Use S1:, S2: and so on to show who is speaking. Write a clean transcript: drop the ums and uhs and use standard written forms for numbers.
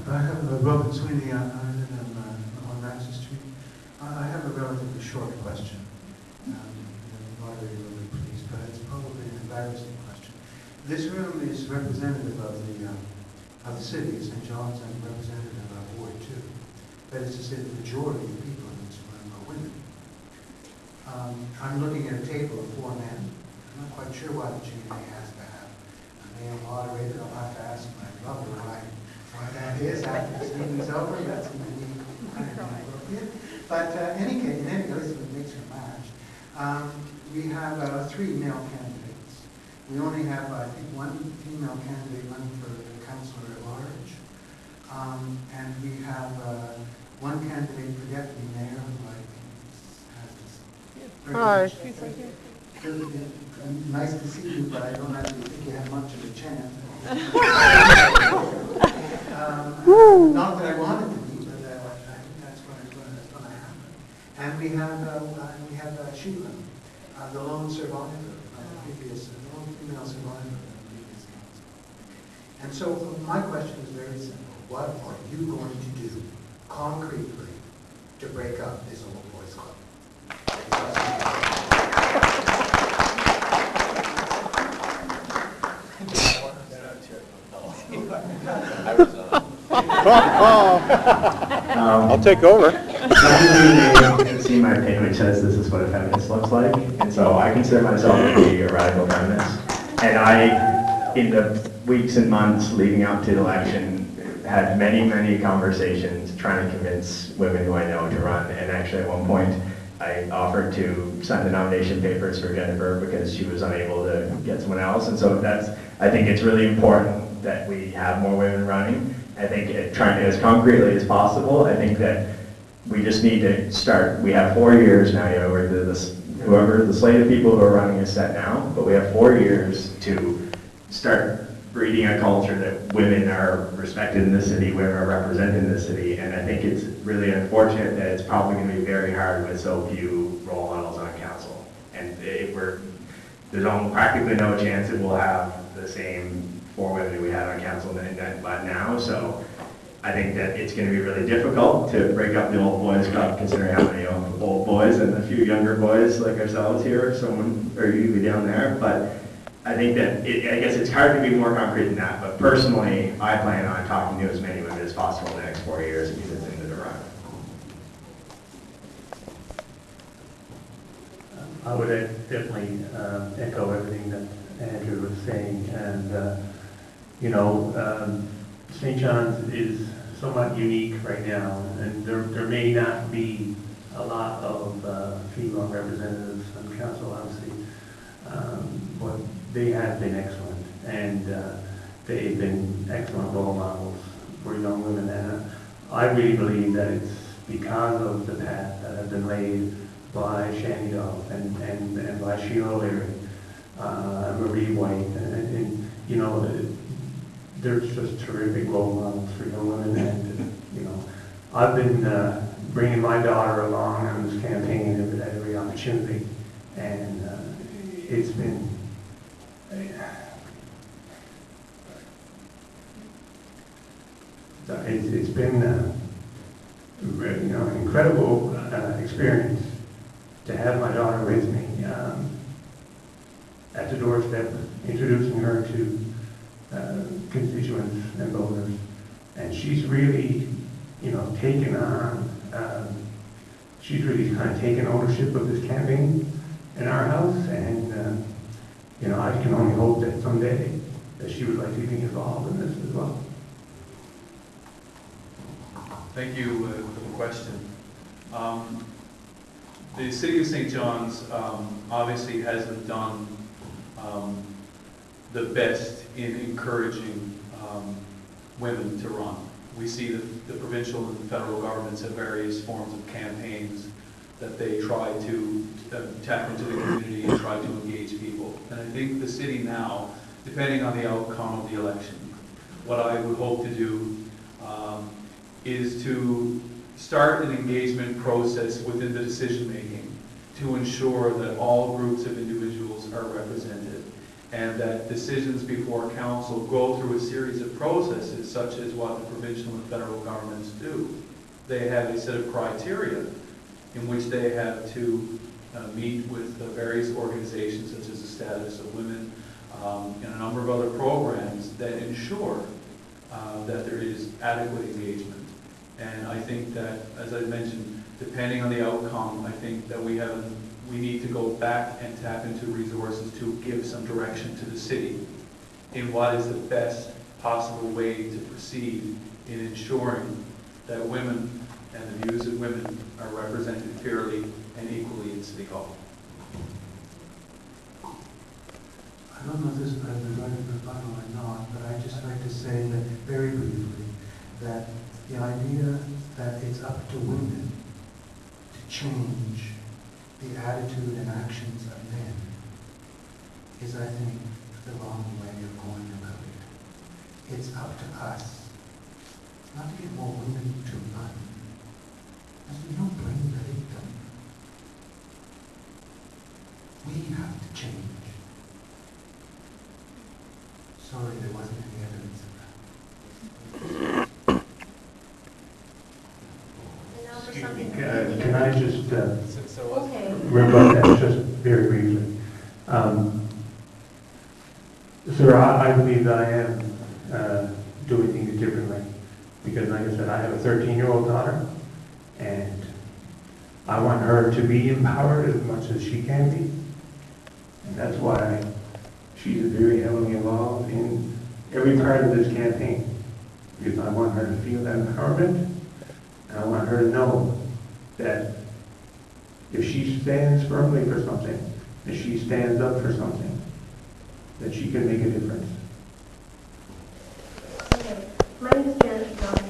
S1: I have Robert Sweeney. I live on Ramsey Street. I have a relatively short question. The moderator will be pleased, but it's probably an embarrassing question. This room is representative of the city of St. John's and representative of Ward 2. That is to say, the majority of people in this room are women. I'm looking at a table of 4 men. I'm not quite sure why the GMA has to have a male moderator. I'll have to ask my brother why that is after this meeting's over. That's going to be kind of inappropriate. But in any case, it makes a match. We have 3 male candidates. We only have, I think, 1 female candidate running for councillor at large. And we have 1 candidate for deputy mayor who I think has this. Hi. Nice to see you, but I don't actually think you have much of a chance. Not that I wanted to be, but I think that's going to happen. And we have Sheila, the lone survivor, the lone female survivor of the previous council. And so my question is very simple. What are you going to do concretely to break up this old boys club?
S2: I'll take over.
S3: Some of you see my pin which says this is what a feminist looks like, and so I consider myself to be a radical feminist. And I, in the weeks and months leading up to the election, had many conversations trying to convince women who I know to run. And actually, at one point, I offered to sign the nomination papers for Jennifer because she was unable to get someone else. And so I think it's really important that we have more women running. I think trying as concretely as possible. I think that we just need to start. We have 4 years now. Whoever the slate of people who are running is set now, but we have 4 years to start breeding a culture that women are respected in the city, women are represented in the city, and I think it's really unfortunate that it's probably going to be very hard with so few role models on council. And there's practically no chance that we'll have the same 4 women we had on council by now. So I think that it's going to be really difficult to break up the old boys club, considering how many old boys and a few younger boys like ourselves here, someone or you down there. But I think that I guess it's hard to be more concrete than that. But personally, I plan on talking to as many women as possible in the next 4 years to get this into the run.
S4: I would definitely echo everything that Andrew was saying, and St. John's is somewhat unique right now, and there may not be a lot of female representatives on council, obviously, but they have been excellent, and they've been excellent role models for young women, and I really believe that it's because of the path that has been laid by Shanny Dove and by Sheila O'Leary, Marie White, and they're just terrific role models for young women. And I've been bringing my daughter along on this campaign at every opportunity, and it's been an incredible experience to have my daughter with me at the doorstep, introducing her to constituents and voters, and she's really, taken on. She's really kind of taken ownership of this campaign in our house, and I can only hope that someday that she would like to be involved in this as well.
S5: Thank you for the question. The City of St. John's obviously hasn't done the best in encouraging women to run. We see that the provincial and federal governments have various forms of campaigns that they try to tap into the community and try to engage people. And I think the city now, depending on the outcome of the election, what I would hope to do is to start an engagement process within the decision making to ensure that all groups of individuals are represented. and that decisions before council go through a series of processes, such as what the provincial and federal governments do. They have a set of criteria in which they have to meet with various organizations, such as the Status of Women, and a number of other programs that ensure that there is adequate engagement. And I think that, as I mentioned, depending on the outcome, I think that we need to go back and tap into resources to give some direction to the city in what is the best possible way to proceed in ensuring that women and the views of women are represented fairly and equally in City Hall.
S1: I don't know if this is the right rebuttal or not, but I'd just like to say that very briefly, that the idea that it's up to women to change the attitude and actions of men is, I think, the wrong way of going about it. It's up to us not to get more women to run. We don't blame the victim. We have to change. Sorry, there wasn't any evidence of that.
S2: And now for
S6: Excuse
S2: something.
S6: me, can I just
S2: Okay.
S6: rebut that just very briefly? Sir, I believe that I am doing things differently because, like I said, I have a 13-year-old daughter, and I want her to be empowered as much as she can be. And that's why she's very heavily involved in every part of this campaign, because I want her to feel that empowerment, and I want her to know that if she stands firmly for something, if she stands up for something, that she can make a difference.
S2: Okay. My name is Janet Jon